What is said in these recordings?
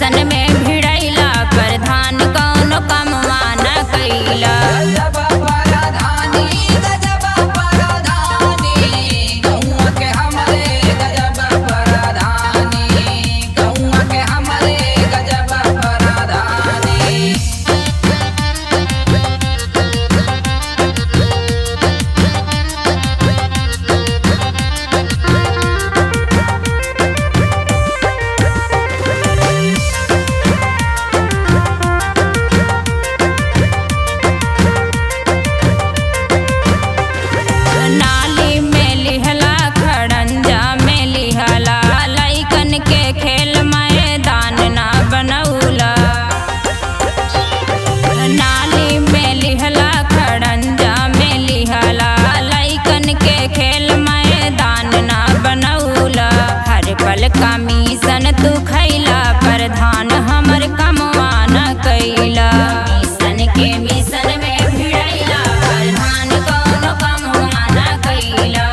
Commission में भिड़ैला प्रधान कौनो कमवा न कैला। कमीशन तू खैला प्रधान हमर कमवा न कैला। मिशन के मिशन में भिड़ैला प्रधान कौनो कमवा न कैला।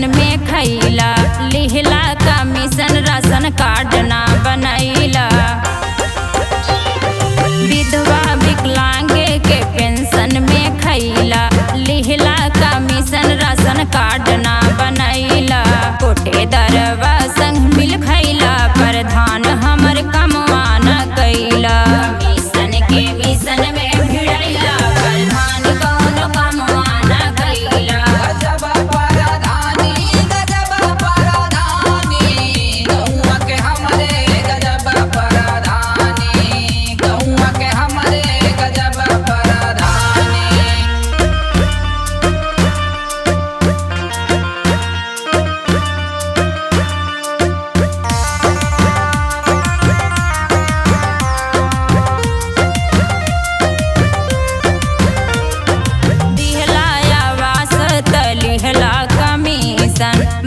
में खैला लिहला कमीशन राशन कार्ड ना बनैला। विधवा विकलांगे के पेंशन में खैला लिहला कमीशन राशन कार्ड ना बनैला। कोटे दरवा संग मिल खैला प्रधान हमर कमवा न कैला। मिशन के मिशन में भिड़ैला प्रधान कौनो कमवा न कैला।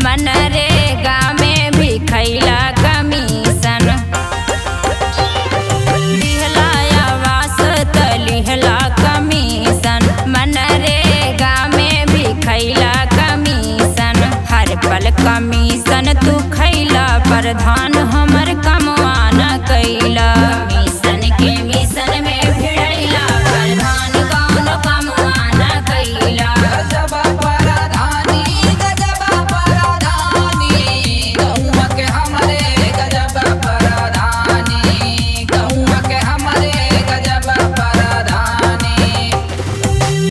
मनरेगा में भी खैला कमीशन। दिहला आवास तलिहला कमीशन मनरेगा में भी खैला कमीशन। हर पल कमीशन तू खैला प्रधान